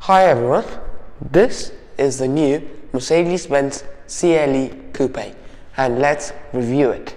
Hi everyone, this is the new Mercedes-Benz CLE Coupe and let's review it.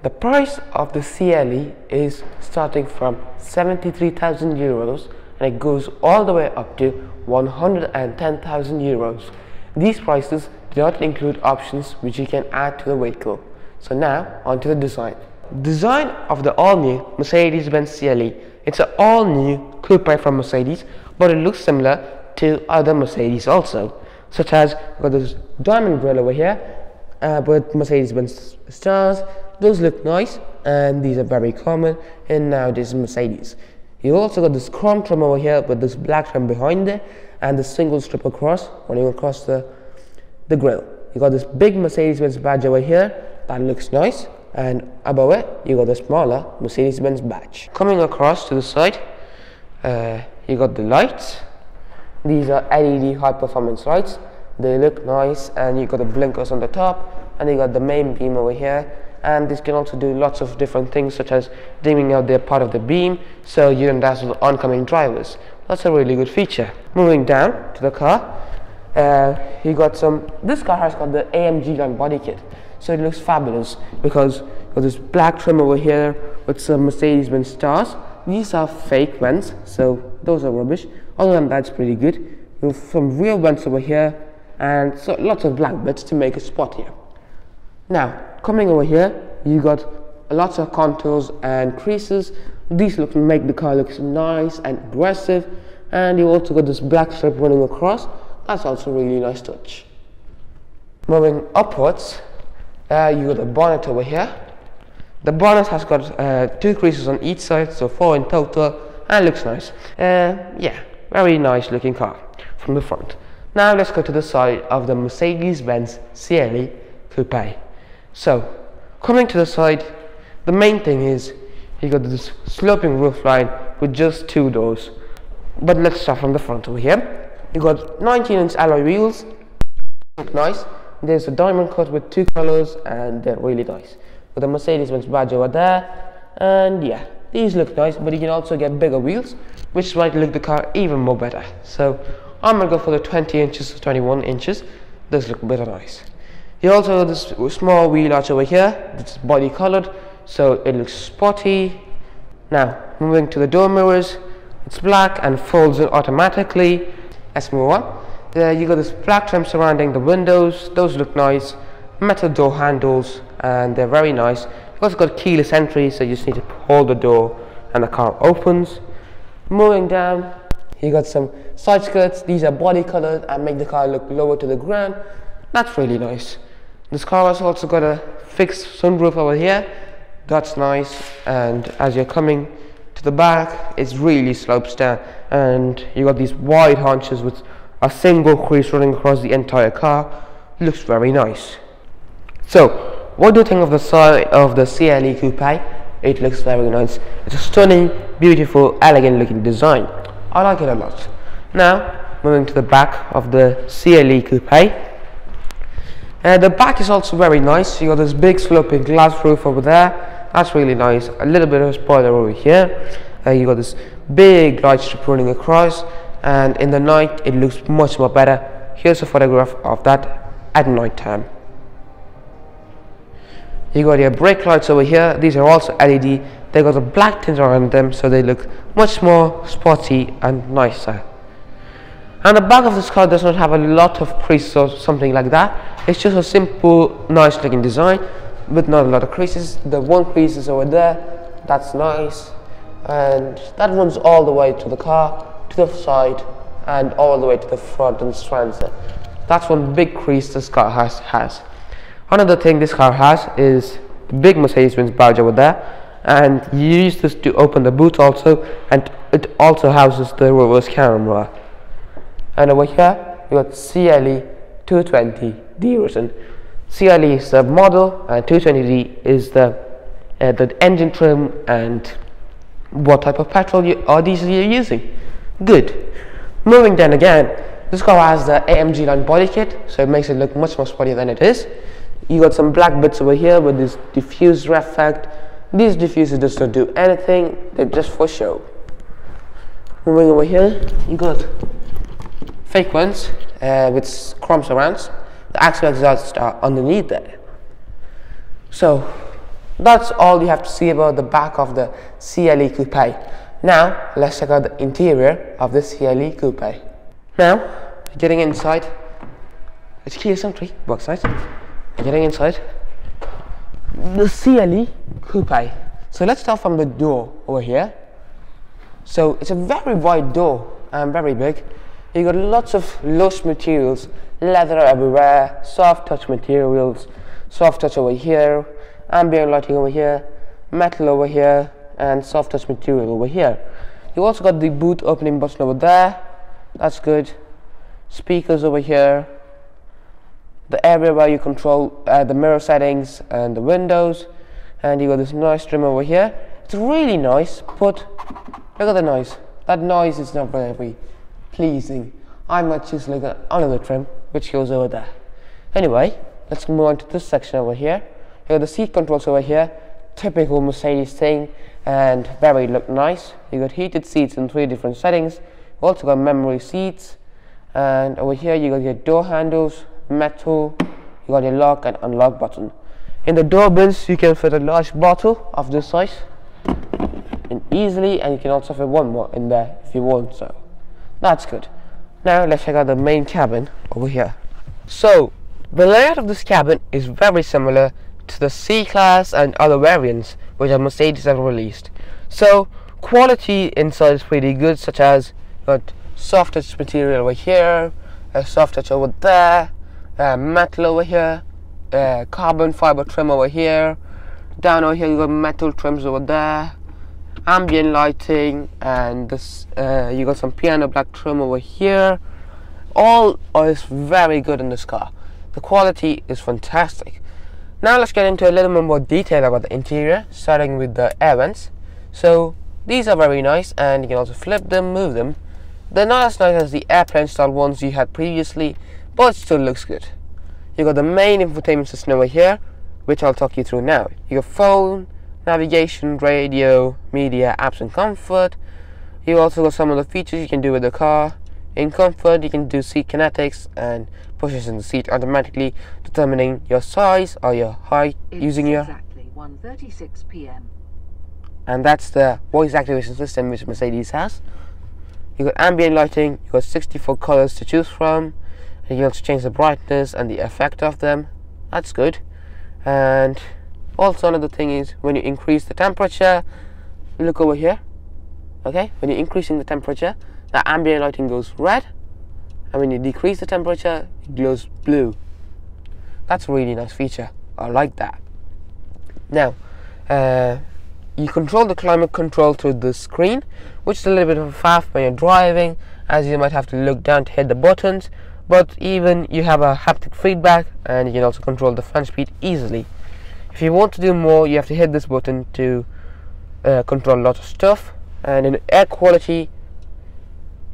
The price of the CLE is starting from 73,000 euros and it goes all the way up to 110,000 euros. These prices do not include options which you can add to the vehicle. So now onto the design. Design of the all-new Mercedes-Benz CLE. It's an all-new coupe from Mercedes, but it looks similar to other Mercedes also, such as we've got this diamond grille over here with Mercedes-Benz stars. Those look nice and these are very common in nowadays Mercedes. You also got this chrome trim over here with this black trim behind it and the single strip across running across the grille. You got this big Mercedes-Benz badge over here that looks nice, and above it you got the smaller Mercedes-Benz badge. Coming across to the side, you got the lights. These are LED high performance lights. They look nice, and you got the blinkers on the top, and you got the main beam over here. And this can also do lots of different things, such as dimming out the part of the beam so you don't dazzle oncoming drivers. That's a really good feature. Moving down to the car, you got this car has got the AMG line body kit, so it looks fabulous because you got this black trim over here with some Mercedes-Benz stars. These are fake vents, so those are rubbish. Other than that, it's pretty good. You have some real vents over here and so lots of black bits to make it spottier. Now, coming over here, you got lots of contours and creases. These make the car look nice and aggressive, and you also got this black strip running across. That's also a really nice touch. Moving upwards, you got the bonnet over here. The bonnet has got 2 creases on each side, so 4 in total, and it looks nice. Yeah, very nice looking car from the front. Now let's go to the side of the Mercedes-Benz CLE Coupe. So, coming to the side, the main thing is you got this sloping roofline with just 2 doors. But let's start from the front over here. You got 19-inch alloy wheels, look nice. There's a diamond cut with 2 colors and they're really nice. With a Mercedes-Benz badge over there, and yeah, these look nice, but you can also get bigger wheels, which might look the car even more better. So I'm gonna go for the 20 inches to 21 inches. Those look better nice. You also have this small wheel arch over here, it's body colored, so it looks spotty. Now, moving to the door mirrors, it's black and folds in automatically. Let's move on. You got this black trim surrounding the windows, those look nice. Metal door handles, and they're very nice. You've also got keyless entry, so you just need to hold the door and the car opens. Moving down, you got some side skirts. These are body colored and make the car look lower to the ground. That's really nice. This car has also got a fixed sunroof over here. That's nice, and as you're coming to the back, it really slopes down, and you got these wide haunches with a single crease running across the entire car. Looks very nice. So, what do you think of the side of the CLE Coupe? It looks very nice. It's a stunning, beautiful, elegant looking design. I like it a lot. Now, moving to the back of the CLE Coupe. The back is also very nice. You got this big sloping glass roof over there. That's really nice. A little bit of a spoiler over here. You got this big light strip running across, and in the night it looks much more better. Here's a photograph of that at night time. You got your brake lights over here. These are also LED. They got a black tint around them, so they look much more spotty and nicer. And the back of this car does not have a lot of creases or something like that. It's just a simple, nice looking design with not a lot of creases. The one crease is over there. That's nice. And that runs all the way to the car, to the side, and all the way to the front and strands it. That's one big crease this car has. Another thing this car has is the big Mercedes-Benz badge over there, and you use this to open the boot also, and it also houses the reverse camera. And over here you got CLE 220D written. CLE is the model and 220D is the engine trim and what type of petrol or diesel you're using. Good. Moving down again, this car has the AMG line body kit, so it makes it look much more sporty than it is. You got some black bits over here with this diffused effect These diffusers just don't do anything, they're just for show. Moving over here, you got fake ones with chrome surrounds. The actual exhausts are underneath there. So that's all you have to see about the back of the CLE Coupe. Now let's check out the interior of the CLE Coupe. Now getting inside, it's keyless entry, both sides. Getting inside the CLE Coupe. So let's start from the door over here. So it's a very wide door and very big. You got lots of loose materials, leather everywhere, soft touch materials, soft touch over here, ambient lighting over here, metal over here, and soft touch material over here. You also got the boot opening button over there. That's good. Speakers over here. The area where you control the mirror settings and the windows, and you got this noise trim over here. It's really nice, but look at the noise. That noise is not very pleasing. I might choose like another trim which goes over there. Anyway, let's move on to this section over here. You got the seat controls over here, typical Mercedes thing, and very look nice. You got heated seats in 3 different settings. You also got memory seats, and over here you got your door handles, metal. You got your lock and unlock button. In the door bins you can fit a large bottle of this size and easily, and you can also fit one more in there if you want. So that's good. Now let's check out the main cabin over here. So the layout of this cabin is very similar to the C-Class and other variants which Mercedes have released. So quality inside is pretty good, such as got soft touch material over here, a soft touch over there, metal over here, carbon fiber trim over here, down over here you got metal trims over there, ambient lighting, and this you got some piano black trim over here. All is very good in this car. The quality is fantastic. Now let's get into a little bit more detail about the interior, starting with the air vents. So these are very nice, and you can also flip them, move them. They're not as nice as the airplane style ones you had previously, but it still looks good. You got the main infotainment system over here, which I'll talk you through now. You got phone, navigation, radio, media, apps, and comfort. You also got some of the features you can do with the car. In comfort, you can do seat kinetics and pushes in the seat automatically, determining your size or your height using your. Exactly 1:36 p.m. And that's the voice activation system which Mercedes has. You got ambient lighting. You got 64 colors to choose from. And you can also change the brightness and the effect of them. That's good. And also another thing is when you increase the temperature, look over here. Okay, when you're increasing the temperature, the ambient lighting goes red, and when you decrease the temperature, it glows blue. That's a really nice feature. I like that. Now, you control the climate control through the screen, which is a little bit of a faff when you're driving, as you might have to look down to hit the buttons. But even you have a haptic feedback, and you can also control the fan speed easily. If you want to do more, you have to hit this button to control a lot of stuff. And in air quality,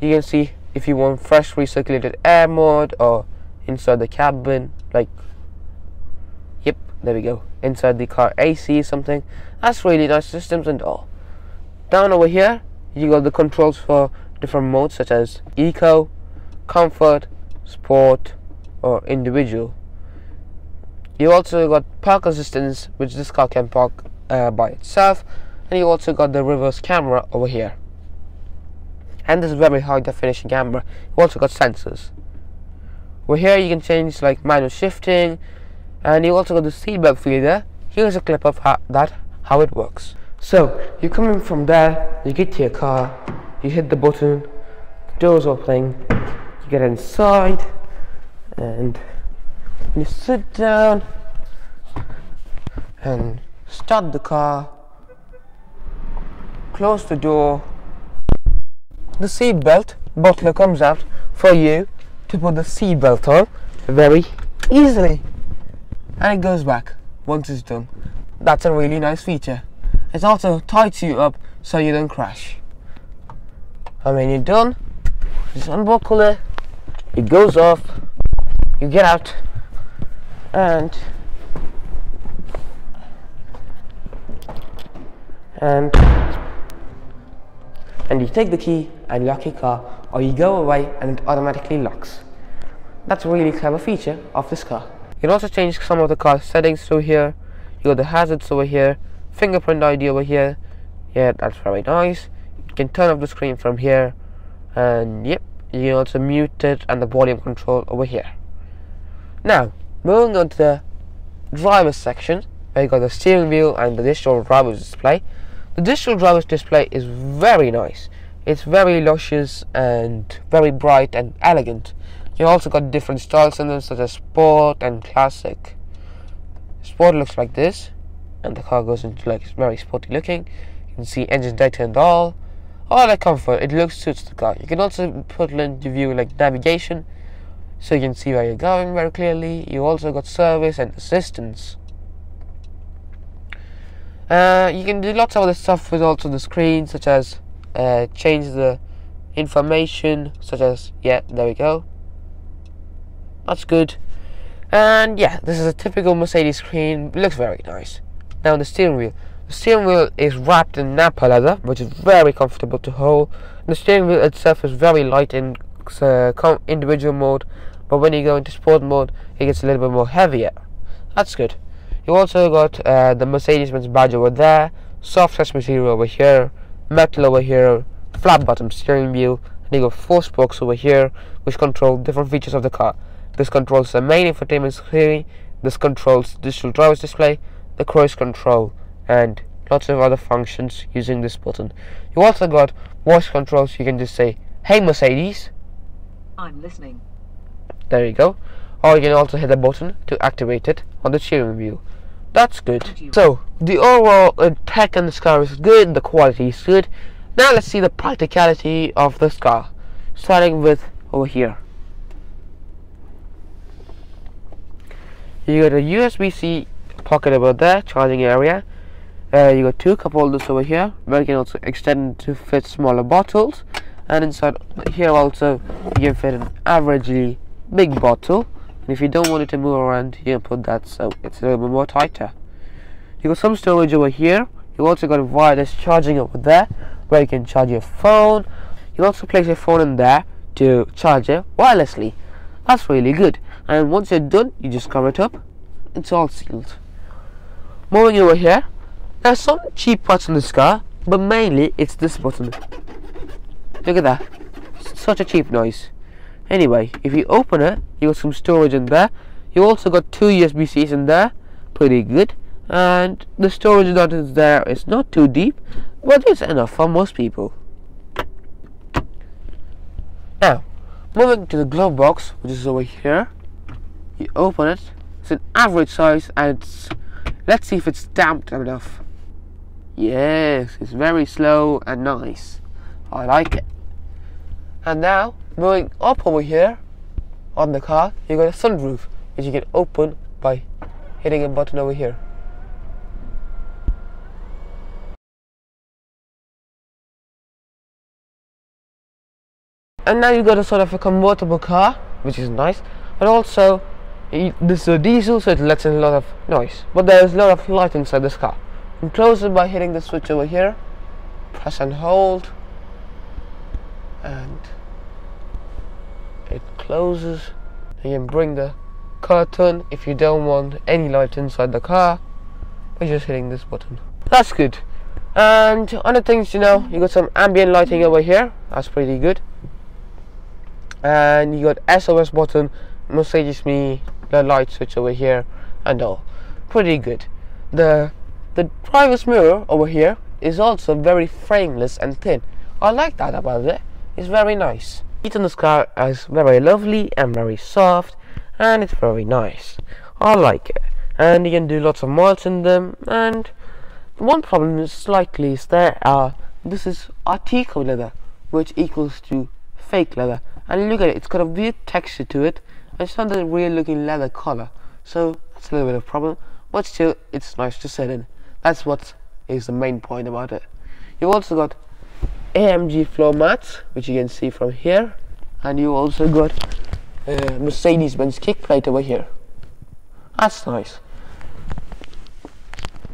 you can see if you want fresh recirculated air mode, or inside the cabin, like, yep, there we go, inside the car AC something. That's really nice systems and all. Down over here you got the controls for different modes such as eco, comfort, sport, or individual. You also got park assistance, which this car can park by itself, and you also got the reverse camera over here. And this is very high definition camera. You also got sensors. Over here you can change like manual shifting, and you also got the seatbelt feeder. Here's a clip of how it works. So you come in from there, you get to your car, you hit the button, the doors opening, you get inside, and you sit down and start the car, close the door. The seat belt butler comes out for you to put the seat belt on very easily, and it goes back once it's done. That's a really nice feature. It also tightens you up so you don't crash. And when you're done, just unbuckle it, it goes off, you get out, and and you take the key and lock your car, or you go away and it automatically locks. That's a really clever feature of this car. You can also change some of the car settings through here. You got the hazards over here, fingerprint ID over here. Yeah, that's very nice. You can turn off the screen from here, and yep, you can also mute it and the volume control over here. Now, moving on to the driver's section, where you got the steering wheel and the digital driver's display. The digital driver's display is very nice. It's very luscious and very bright and elegant. You also got different styles in them, such as sport and classic. Sport looks like this, and the car goes into like very sporty looking. You can see engine data and all that comfort. It looks suits the car. You can also put it into view like navigation, so you can see where you're going very clearly. You also got service and assistance. You can do lots of other stuff with also the screen, such as change the information, such as, yeah, there we go. That's good. And yeah, this is a typical Mercedes screen. It looks very nice. Now the steering wheel. The steering wheel is wrapped in nappa leather, which is very comfortable to hold. The steering wheel itself is very light in individual mode, but when you go into sport mode, it gets a little bit more heavier. That's good. You also got the Mercedes-Benz badge over there, soft touch material over here, metal over here, flat bottom steering wheel, and you got 4 spokes over here, which control different features of the car. This controls the main infotainment screen, this controls digital driver's display, the cruise control, and lots of other functions using this button. You also got voice controls. You can just say, "Hey Mercedes, I'm listening." There you go. Or you can also hit the button to activate it on the steering wheel. That's good. So the overall tech in this car is good, the quality is good. Now let's see the practicality of this car, starting with over here. You got a USB-C pocket over there, charging area. You got 2 cup holders over here, where you can also extend to fit smaller bottles. And inside here also, you can fit an averagely big bottle. And if you don't want it to move around, you can put that so it's a little bit more tighter. You got some storage over here. You also got a wireless charging over there, where you can charge your phone. You also place your phone in there to charge it wirelessly. That's really good. And once you're done, you just cover it up. It's all sealed. Moving over here, there's some cheap parts in this car, but mainly it's this button. Look at that. Such a cheap noise. Anyway, if you open it, you got some storage in there. You also got 2 USB-Cs in there. Pretty good. And the storage that is there is not too deep, but it's enough for most people. Now, moving to the glove box, which is over here. You open it. It's an average size, and let's see if it's damped enough. Yes, it's very slow and nice. I like it. And now, moving up over here on the car, you got a sunroof, which you can open by hitting a button over here. And now you got a sort of a convertible car, which is nice, but also this is a diesel, so it lets in a lot of noise, but there is a lot of light inside this car. You can close it by hitting the switch over here, press and hold, and it closes. You can bring the curtain if you don't want any light inside the car by just hitting this button. That's good. And other things, you know, you got some ambient lighting over here. That's pretty good. And you got SOS button, Mercedes Me, the light switch over here, and all. Pretty good. The driver's mirror over here is also very frameless and thin. I like that about it. It's very nice. The seat in this car is very lovely and very soft, and it's very nice. I like it. And you can do lots of miles in them. And one problem is slightly is this is article leather, which equals to fake leather. And look at it, it's got a weird texture to it, and it's not a real looking leather color, so that's a little bit of a problem, but still it's nice to sit in. That's what is the main point about it. You've also got AMG floor mats, which you can see from here, and you also got Mercedes-Benz kick plate over here. That's nice.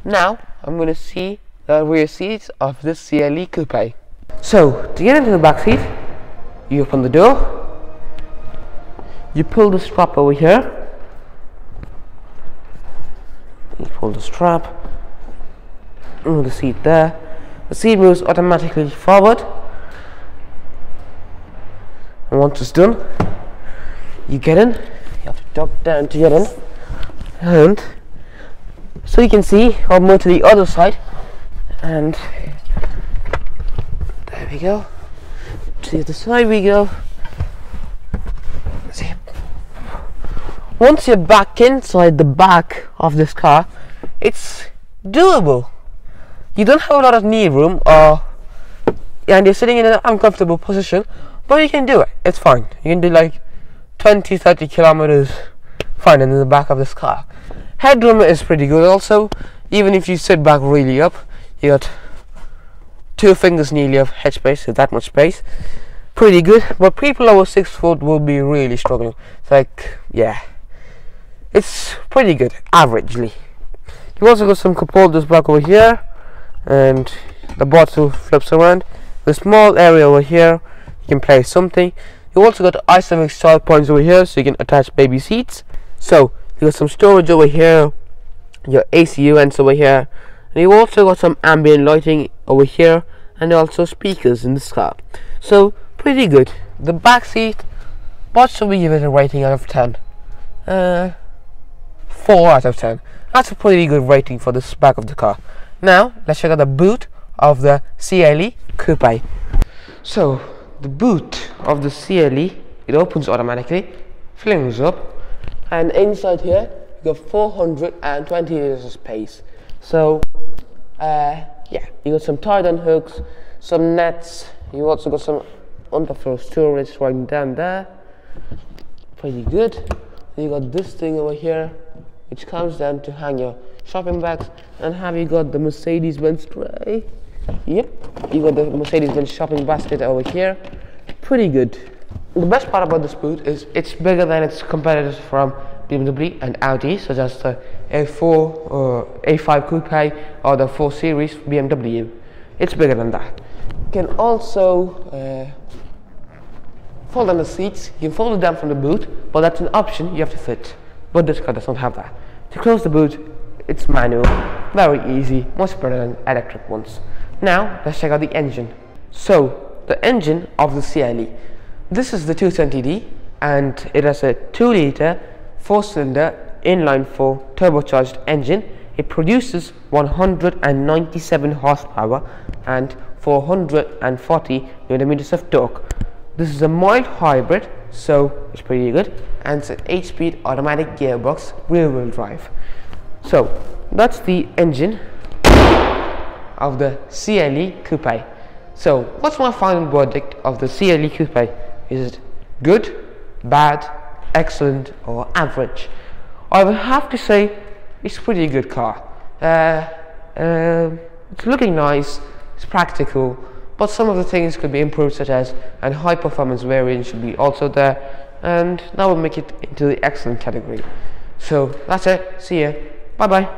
Now I'm going to see the rear seats of this CLE coupe. So to get into the back seat, you open the door, you pull the strap over here, you pull the strap, move the seat there, the seat moves automatically forward, and once it's done, you get in. You have to duck down to get in, and so you can see I'll move to the other side, and there we go. To the other side we go. See, once you're back inside the back of this car, it's doable. You don't have a lot of knee room, and you're sitting in an uncomfortable position, but you can do it. It's fine. You can do like 20-30 kilometers fine in the back of this car. Headroom is pretty good also. Even if you sit back really up, you got 2 fingers nearly of head space, so that much space. Pretty good, but people over 6 foot will be really struggling. It's like, yeah, it's pretty good, averagely. You've also got some cup holders back over here, and the bottle flips around. The small area over here, you can place something. You also got isomeric style points over here, so you can attach baby seats. So you got some storage over here, your ACU ends over here, and you also got some ambient lighting over here, and also speakers in this car. So pretty good. The back seat, what should we give it a rating out of 10? 4 out of 10. That's a pretty good rating for this back of the car. Now let's check out the boot of the CLE coupe. So the boot of the CLE, it opens automatically, flings up, and inside here you got 420 liters of space. So yeah, you got some tie-down hooks, some nets. You also got some underfloor storage right down there. Pretty good. You got this thing over here, which comes down to hang your shopping bags. And have you got the Mercedes-Benz tray? Yep, you got the Mercedes-Benz shopping basket over here. Pretty good. The best part about this boot is it's bigger than its competitors from BMW and Audi, such as the A4 or A5 Coupe or the 4 Series BMW. It's bigger than that. You can also fold down the seats. You can fold it down from the boot, but that's an option you have to fit. But this car does not have that. To close the boot, it's manual, very easy, much better than electric ones. Now let's check out the engine. So the engine of the CLE. This is the 220D, and it has a 2-liter 4-cylinder inline-4 turbocharged engine. It produces 197 horsepower and 440 Nm of torque. This is a mild hybrid, so it's pretty good, and it's an 8-speed automatic gearbox rear-wheel drive. So that's the engine of the CLE coupe. So what's my final verdict of the CLE coupe? Is it good, bad, excellent, or average? I will have to say it's a pretty good car. It's looking nice, it's practical, but some of the things could be improved, such as a high performance variant should be also there, and that will make it into the excellent category. So that's it. See ya. Bye bye.